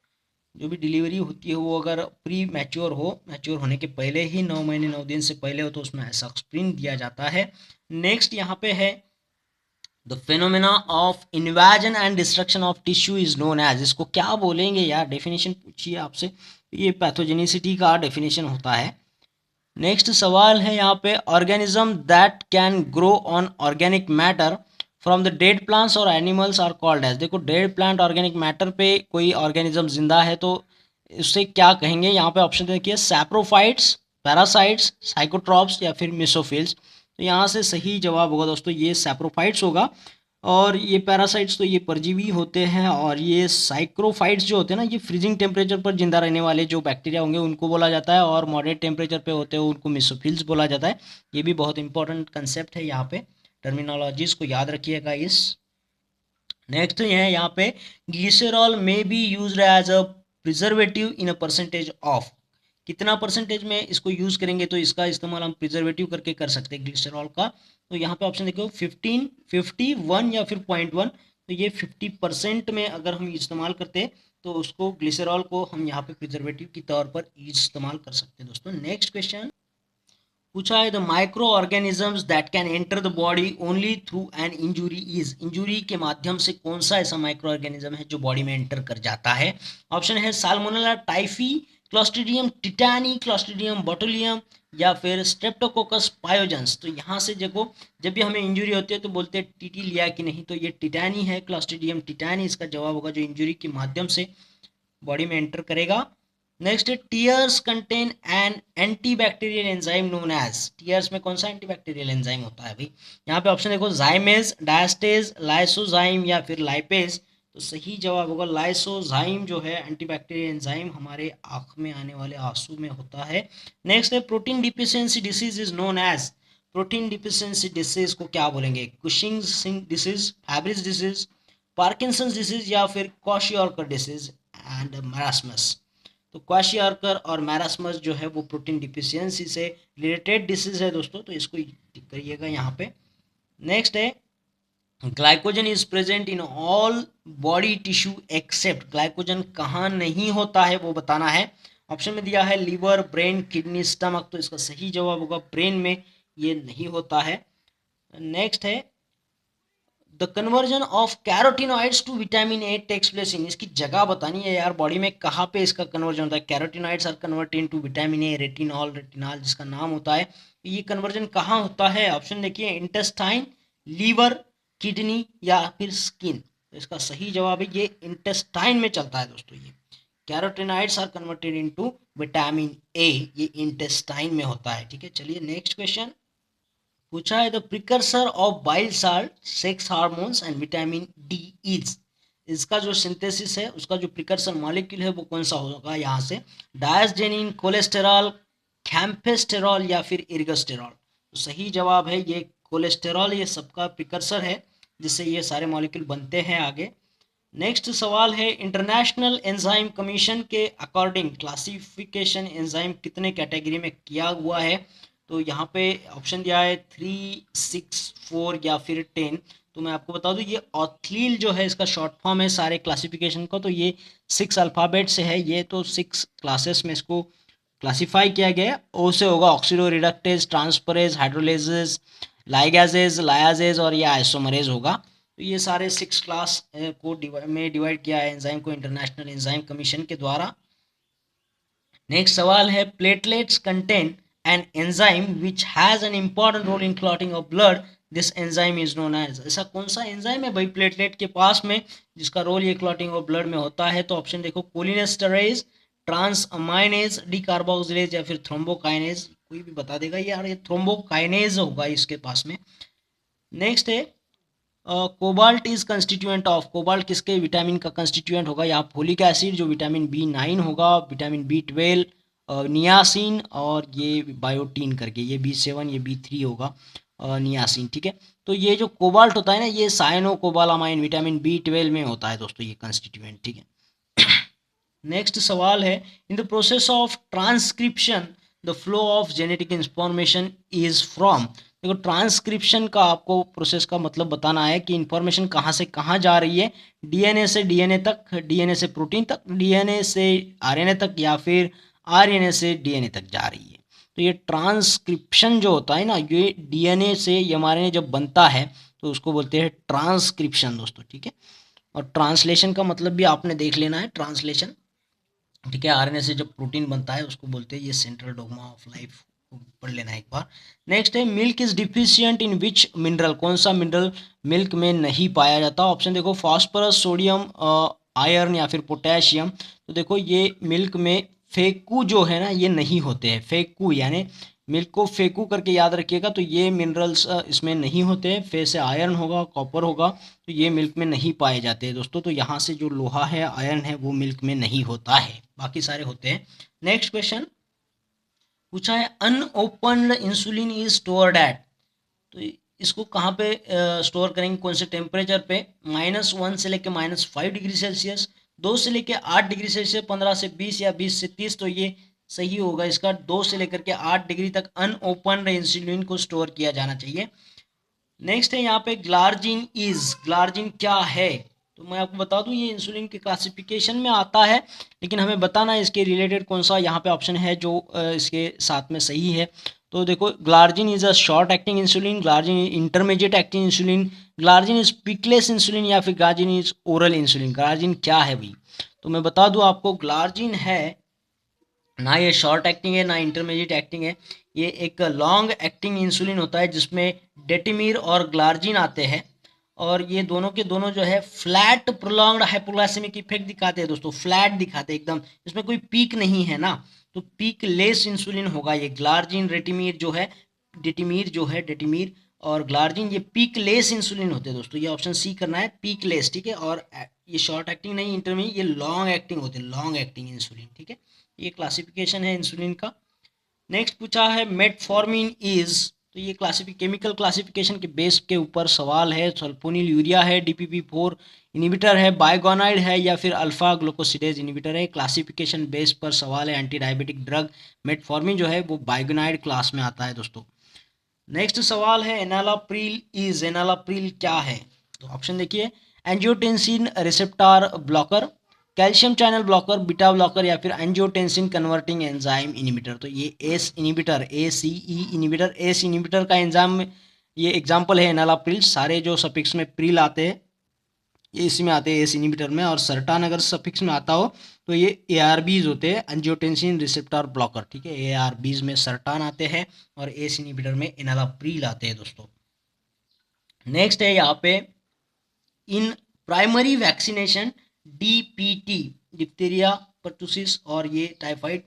जो भी डिलीवरी होती है वो अगर प्री मैच्योर हो, मैच्योर होने के पहले ही 9 महीने 9 दिन से पहले हो, तो उसमें आइसॉक्स्प्रिन दिया जाता है। नेक्स्ट यहाँ पे है the phenomena of invasion and destruction of tissue is known as, इसको क्या बोलेंगे यार, डेफिनेशन पूछिए आपसे, ये पैथोजेनिसिटी का डेफिनेशन होता है। नेक्स्ट सवाल है यहाँ पे, organism that can grow on organic matter from the dead plants और एनिमल्स आर कॉल्ड एज। देखो डेड प्लांट ऑर्गेनिक मैटर पे कोई ऑर्गेनिज्म जिंदा है तो उससे क्या कहेंगे, यहाँ पे ऑप्शन देखिए, सैप्रोफाइट्स, पैरासाइट्स, साइकोट्रॉप्स या फिर मिसोफिल्स। तो यहाँ से सही जवाब होगा दोस्तों ये सैप्रोफाइट्स होगा। और ये पैरासाइट्स तो ये परजीवी होते हैं, और ये साइक्रोफाइट्स जो होते हैं ना, ये फ्रीजिंग टेम्परेचर पर जिंदा रहने वाले जो बैक्टीरिया होंगे उनको बोला जाता है, और मॉडरेट टेम्परेचर पे होते हैं उनको मिसोफिल्स बोला जाता है। ये भी बहुत इंपॉर्टेंट कंसेप्ट है, यहाँ पे टर्मिनोलॉजीज को याद रखिएगा इस। नेक्स्ट ये है यहाँ पे, ग्लिसरॉल में be use as a preservative in a percentage of, कितना परसेंटेज में इसको यूज करेंगे तो इसका इस्तेमाल हम प्रिजर्वेटिव करके कर सकते हैं ग्लिसरॉल का। तो यहाँ पे ऑप्शन देखो 15, 50, 1 या फिर 0.1। तो ये 50% में अगर हम इस्तेमाल करते हैं तो उसको ग्लिसरॉल को हम यहाँ पे प्रिजर्वेटिव के तौर पर इस्तेमाल कर सकते हैं दोस्तों। नेक्स्ट क्वेश्चन पूछा है, the micro organisms that can enter the body only through an injury is, injury के माध्यम से कौन सा ऐसा माइक्रो ऑर्गेनिज्म है जो बॉडी में एंटर कर जाता है। ऑप्शन है salmonella typhi, clostridium tetani, clostridium botulinum या फिर स्ट्रेप्टोकोकस पायोजेंस। तो यहाँ से देखो जब भी हमें इंजुरी होती है तो बोलते हैं टीटी लिया कि नहीं, तो ये टिटानी है, क्लॉस्ट्रीडियम टिटानी इसका जवाब होगा जो इंजुरी के माध्यम से बॉडी में एंटर करेगा। नेक्स्ट है, tears contain an antibacterial enzyme known as, tears में कौन सा एंटीबैक्टीरियल एंजाइम होता है भाई। यहाँ पे ऑप्शन देखो, जाइमेज, डायस्टेज, लाइसोजाइम या फिर लाइपेज। तो सही जवाब होगा लाइसोजाइम जो है एंटीबैक्टीरियल एंजाइम हमारे आंख में आने वाले आंसू में होता है। नेक्स्ट है, protein deficiency disease is known as, protein deficiency disease को क्या बोलेंगे, Cushing's disease, Fabry's disease, Parkinson's disease या फिर क्वाशियोर्कर डिसीज एंड मैरास्मस। तो क्वाशियोर्कर और मैरास्मस जो है वो प्रोटीन डिफिशियंसी से रिलेटेड डिसीज है दोस्तों, तो इसको टिक करिएगा यहाँ पे। नेक्स्ट है, glycogen is present in all body tissue except, glycogen कहाँ नहीं होता है वो बताना है। ऑप्शन में दिया है लीवर, ब्रेन, किडनी, स्टमक। तो इसका सही जवाब होगा ब्रेन में ये नहीं होता है। नेक्स्ट है, the conversion of carotenoids to vitamin A takes place in, इसकी जगह बतानी है यार, बॉडी में कहाँ पे इसका कन्वर्जन होता है। Carotenoids are converted to vitamin A, retinol, retinol जिसका नाम होता है, ये कन्वर्जन कहाँ होता है। ऑप्शन देखिए, इंटेस्टाइन, लीवर, किडनी या फिर स्किन। तो इसका सही जवाब है ये इंटेस्टाइन में चलता है दोस्तों। ये carotenoids are converted into vitamin A, ये इंटेस्टाइन में होता है। ठीक है, चलिए नेक्स्ट क्वेश्चन पूछा है, the precursor of bile salt, sex hormones and vitamin D is, इसका जो सिंथेसिस है उसका जो प्रिकर्सर मॉलिक्यूल है वो कौन सा होगा यहाँ से, डायस्जेनिन, कोलेस्टेरॉल, कैम्फेस्टेरॉल या फिर इर्गस्टेरॉल। तो सही जवाब है ये कोलेस्टेरॉल, ये सबका प्रिकर्सर है जिससे ये सारे मॉलिक्यूल बनते हैं आगे। नेक्स्ट सवाल है, इंटरनेशनल एंजाइम कमीशन के अकॉर्डिंग क्लासिफिकेशन एंजाइम कितने कैटेगरी में किया हुआ है। तो यहाँ पे ऑप्शन दिया है 3, 6, 4 या फिर 10। तो मैं आपको बता दूं ये ऑथलील जो है इसका शॉर्ट फॉर्म है सारे क्लासिफिकेशन का, तो ये 6 अल्फ़ाबेट से है, ये तो 6 क्लासेस में इसको क्लासीफाई किया गया है। ओ से होगा ऑक्सीडो रिडक्टेज, ट्रांसफरेज, हाइड्रोलेजेज, लाइगेजेज, लायाजेज और ये आइसोमरेज होगा। तो ये सारे 6 क्लास को डिवाइड किया है एंजाइम को इंटरनेशनल एंजाइम कमीशन के द्वारा। नेक्स्ट सवाल है, platelets contain an enzyme which has an important role in clotting of blood, this enzyme is known as, ऐसा कौन सा एंजाइम है भाई प्लेटलेट के पास में जिसका रोल ये क्लॉटिंग ऑफ ब्लड में होता है। तो ऑप्शन देखो, कोलिनेस्टरेज, ट्रांसअमाइनेज, डीकार्बोक्सिलेज या फिर थ्रोम्बोकाइनेज। कोई भी बता देगा यार, ये थ्रोम्बोकाइनेज होगा इसके पास में। नेक्स्ट है, cobalt is constituent of, cobalt किसके विटामिन का कंस्टिट्यूएंट होगा, यहाँ फोलिक एसिड जो विटामिन B9 होगा, विटामिन B12, नियासिन और ये बायोटीन करके, ये B7, ये B3 होगा नियासिन। ठीक है, तो ये जो कोबाल्ट होता है ना, ये साइनो कोबालामाइन विटामिन B12 में होता है दोस्तों ये कंस्टिट्यूएंट। ठीक है, नेक्स्ट सवाल है, in the process of transcription the flow of genetic information is from, देखो ट्रांसक्रिप्शन का आपको प्रोसेस का मतलब बताना है कि इंफॉर्मेशन कहाँ से कहाँ जा रही है, डीएनए से डीएनए तक, डीएनए से प्रोटीन तक, डीएनए से आरएनए तक या फिर आरएनए से डीएनए तक जा रही है। तो ये ट्रांसक्रिप्शन जो होता है ना, ये डीएनए से एमआरएनए जब बनता है तो उसको बोलते हैं ट्रांसक्रिप्शन दोस्तों, ठीक है। और ट्रांसलेशन का मतलब भी आपने देख लेना है, ट्रांसलेशन, ठीक है। आरएनए से जब प्रोटीन बनता है उसको बोलते हैं, ये सेंट्रल डोग्मा ऑफ लाइफ, पढ़ लेना एक बार। नेक्स्ट है milk is deficient in which mineral, कौन सा मिनरल मिल्क में नहीं पाया जाता। ऑप्शन देखो फास्फोरस, सोडियम, आयरन या फिर पोटेशियम। तो देखो ये मिल्क में फेकू जो है ना ये नहीं होते हैं, फेकू यानी मिल्क को फेकू करके याद रखिएगा। तो ये मिनरल्स इसमें नहीं होते हैं। फे से आयरन होगा, कॉपर होगा, तो ये मिल्क में नहीं पाए जाते हैं दोस्तों। तो यहाँ से जो लोहा है, आयरन है, वो मिल्क में नहीं होता है, बाकी सारे होते हैं। नेक्स्ट क्वेश्चन पूछा है unopened insulin is stored at, तो इसको कहाँ पे स्टोर करेंगे, कौन से टेम्परेचर पे। -1 से लेके -5 डिग्री सेल्सियस, 2 से लेके 8 डिग्री सेल्सियस, 15 से 20 या 20 से 30। तो ये सही होगा इसका, 2 से लेकर के 8 डिग्री तक अनओपन इंसुलिन को स्टोर किया जाना चाहिए। नेक्स्ट है यहाँ पे ग्लार्जिन इज, ग्लार्जिन क्या है। तो मैं आपको बता दूं ये इंसुलिन के क्लासिफिकेशन में आता है, लेकिन हमें बताना है इसके रिलेटेड कौन सा यहाँ पे ऑप्शन है जो इसके साथ में सही है। तो देखो glargine is a short acting insulin, glargine intermediate acting insulin, glargine is peakless insulin या फिर glargine is oral insulin. Glargine क्या है भाई, तो मैं बता दूं आपको ग्लार्जिन है ना, ये शॉर्ट एक्टिंग है ना इंटरमीडिएट एक्टिंग है, ये एक लॉन्ग एक्टिंग इंसुलिन होता है जिसमें डेटिमीर और ग्लार्जिन आते हैं। और ये दोनों के दोनों जो है फ्लैट प्रोलॉन्ग्ड हाइपोग्लाइसेमिक इफेक्ट दिखाते हैं दोस्तों, फ्लैट दिखाते हैं एकदम, इसमें कोई पीक नहीं है ना। तो पीक लेस इंसुलिन होगा ये ग्लार्जिन, रेटिमीर जो है, डेटिमीर जो है, डेटिमीर और ग्लार्जिन, ये पीक लेस इंसुलिन होते हैं दोस्तों। ये ऑप्शन सी करना है, पीक लेस, ठीक है। और ये शॉर्ट एक्टिंग नहीं इंटरमीडिएट, ये लॉन्ग एक्टिंग होते हैं, लॉन्ग एक्टिंग इंसुलिन, ठीक है। ये क्लासिफिकेशन है इंसुलिन का। नेक्स्ट पूछा है मेटफॉर्मिन इज, तो ये केमिकल क्लासिफिकेशन के बेस के ऊपर सवाल है। सल्फोनिल यूरिया है, DPP4 इनिबिटर है, बाइगोनाइड है या फिर अल्फा ग्लूकोसिडेज इनिबिटर है। क्लासिफिकेशन बेस पर सवाल है। एंटी डायबिटिक ड्रग मेटफॉर्मिन जो है वो बाइगोनाइड क्लास में आता है दोस्तों। नेक्स्ट सवाल है एनालाप्रिल इज, एनालाप्रिल क्या है। तो ऑप्शन देखिए angiotensin receptor blocker, calcium channel blocker, beta blocker या फिर एंजियोटेंसिन कन्वर्टिंग एंजाइम इनिबिटर। तो ये S inhibitor, ACE inhibitor, S inhibitor का एंजाइम, ये एग्जाम्पल है एनालाप्रिल। सारे जो सफिक्स में प्रिल आते हैं ये इसी में आते हैं, एस इनिबिटर में। और सर्टान अगर सफिक्स में आता हो तो ये ARBs होते हैं, एंजियोटेंसिन रिसेप्टर ब्लॉकर, ठीक है। ARBs में सर्टान आते हैं और एस इनिबिटर में एनालाप्रिल आते हैं दोस्तों। नेक्स्ट है यहाँ पे in primary vaccination DPT, diphtheria, pertussis और ये टाइफाइड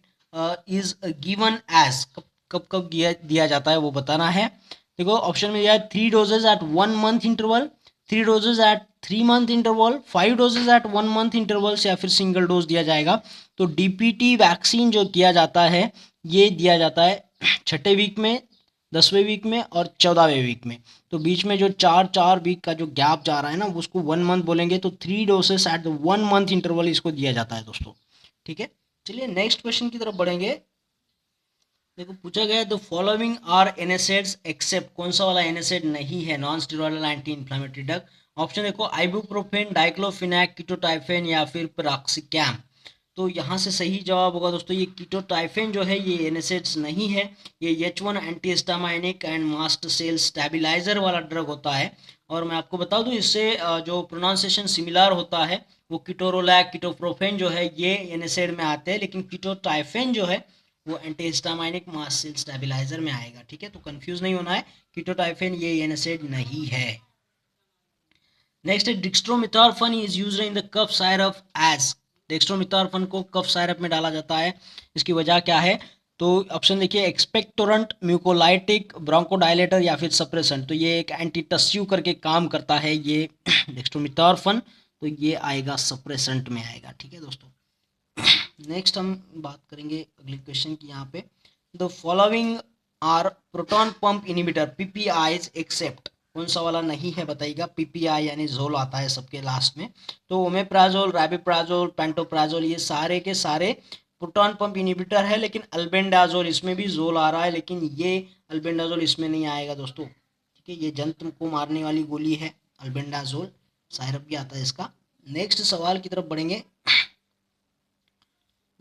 इज गिवन एज, कब कब कब दिया जाता है वो बताना है। देखो ऑप्शन में दिया है 3 doses at 1 month interval, 3 doses at 3 month interval, 5 doses at 1 month interval या फिर सिंगल डोज दिया जाएगा। तो DPT वैक्सीन जो किया जाता है ये दिया जाता है 6ठे वीक में, 10वें वीक में और 14वें वीक में। तो बीच में जो 4 वीक का जो गैप जा रहा है ना उसको 1 मंथ बोलेंगे। तो 3 doses at the 1 month interval इसको दिया जाता है दोस्तों, ठीक है। चलिए नेक्स्ट क्वेश्चन की तरफ बढ़ेंगे। देखो पूछा गया the following are NSAIDs except, कौन सा वाला एनएसएड नहीं है non steroidal anti inflammatory drug. Option देखो आइबुप्रोफेन, डाइक्लोफिनैक, कीटोटाइफेन या फिर पिरोक्सिकैम। तो यहाँ से सही जवाब होगा दोस्तों ये कीटोटाइफेन जो है ये एनएसएड्स नहीं है, ये H1 antihistaminic and mast cell stabiliser वाला ड्रग होता है। और मैं आपको बता दूं इससे जो प्रोनाउंसिएशन सिमिलर होता है वो कीटोरोलैक, कीटोप्रोफेन जो है ये एनएसएड में आते हैं, लेकिन कीटोटाइफेन जो है वो एंटीहिस्टामाइनिक मास्ट सेल स्टेबलाइजर में आएगा, ठीक है। तो कंफ्यूज नहीं होना है, कीटोटाइफेन ये एनएसएड नहीं है। नेक्स्ट है dextromethorphan is used in the cough syrup as, dextromethorphan को कफ साइरप में डाला जाता है, इसकी वजह क्या है। तो ऑप्शन देखिए एक्सपेक्टोरेंट, म्यूकोलाइटिक, ब्रोंकोडायलेटर या फिर सप्रेसेंट। तो ये एक एंटीटस्यू करके काम करता है ये डेक्स्ट्रोमिथॉर्फन, तो ये आएगा सप्रेसेंट में आएगा, ठीक है दोस्तों। नेक्स्ट हम बात करेंगे अगले क्वेश्चन की यहाँ पे the following are proton pump inhibitor PPIs except, कौन सा वाला नहीं है बताइएगा। PPI यानी जोल आता है सबके लास्ट में। तो ओमेप्राजोल, रैबिप्राजोल, पेंटोप्राजोल ये सारे के सारे प्रोटॉन पंप इनिबिटर है, लेकिन अल्बेंडाजोल इसमें भी जोल आ रहा है, लेकिन ये अल्बेंडाजोल इसमें नहीं आएगा दोस्तों, ठीक है। ये जंतु को मारने वाली गोली है अल्बेंडाजोल, साइरप भी आता है इसका। नेक्स्ट सवाल की तरफ बढ़ेंगे।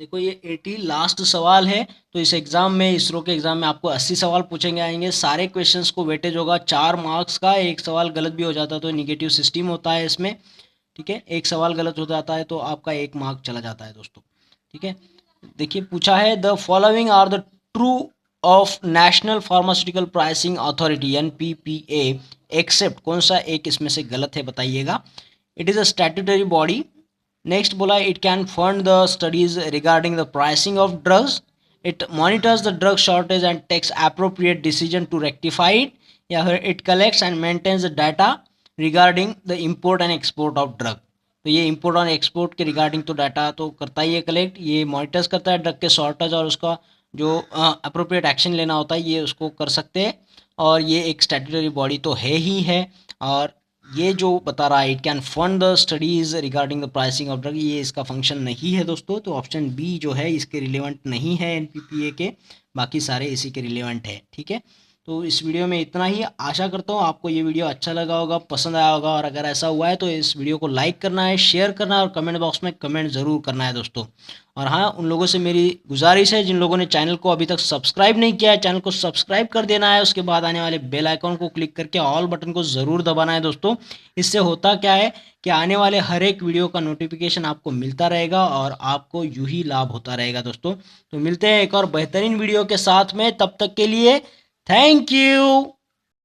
देखो ये 80 लास्ट सवाल है। तो इस एग्ज़ाम में, इसरो के एग्ज़ाम में आपको 80 सवाल पूछेंगे आएंगे। सारे क्वेश्चंस को वेटेज होगा 4 मार्क्स का। एक सवाल गलत भी हो जाता है तो निगेटिव सिस्टम होता है इसमें, ठीक है। एक सवाल गलत हो जाता है तो आपका 1 मार्क चला जाता है दोस्तों, ठीक है। देखिए पूछा है, the following are the true of national pharmaceutical pricing authority NPPA except, कौन सा एक इसमें से गलत है बताइएगा। It is a statutory body. Next बोला it can fund the studies regarding the pricing of drugs, it monitors the drug shortage and takes appropriate decision to rectify it, या फिर it collects and maintains the data regarding the import and export of drug. तो ये import और export के regarding तो data तो करता ही है कलेक्ट, ये मॉनिटर्स करता है ड्रग के शॉर्टेज और उसका जो अप्रोप्रिएट एक्शन लेना होता है ये उसको कर सकते हैं। और ये एक स्टैट्यूटरी बॉडी तो है ही है। और ये जो बता रहा है it can fund the studies regarding the pricing of drug, ये इसका फंक्शन नहीं है दोस्तों। तो ऑप्शन बी जो है इसके रिलेवेंट नहीं है NPPA के, बाकी सारे इसी के रिलेवेंट है, ठीक है। तो इस वीडियो में इतना ही। आशा करता हूँ आपको ये वीडियो अच्छा लगा होगा, पसंद आया होगा। और अगर ऐसा हुआ है तो इस वीडियो को लाइक करना है, शेयर करना है और कमेंट बॉक्स में कमेंट ज़रूर करना है दोस्तों। और हाँ, उन लोगों से मेरी गुजारिश है जिन लोगों ने चैनल को अभी तक सब्सक्राइब नहीं किया है, चैनल को सब्सक्राइब कर देना है। उसके बाद आने वाले बेल आइकॉन को क्लिक करके ऑल बटन को ज़रूर दबाना है दोस्तों। इससे होता क्या है कि आने वाले हर एक वीडियो का नोटिफिकेशन आपको मिलता रहेगा और आपको यूं ही लाभ होता रहेगा दोस्तों। तो मिलते हैं एक और बेहतरीन वीडियो के साथ में, तब तक के लिए थैंक यू।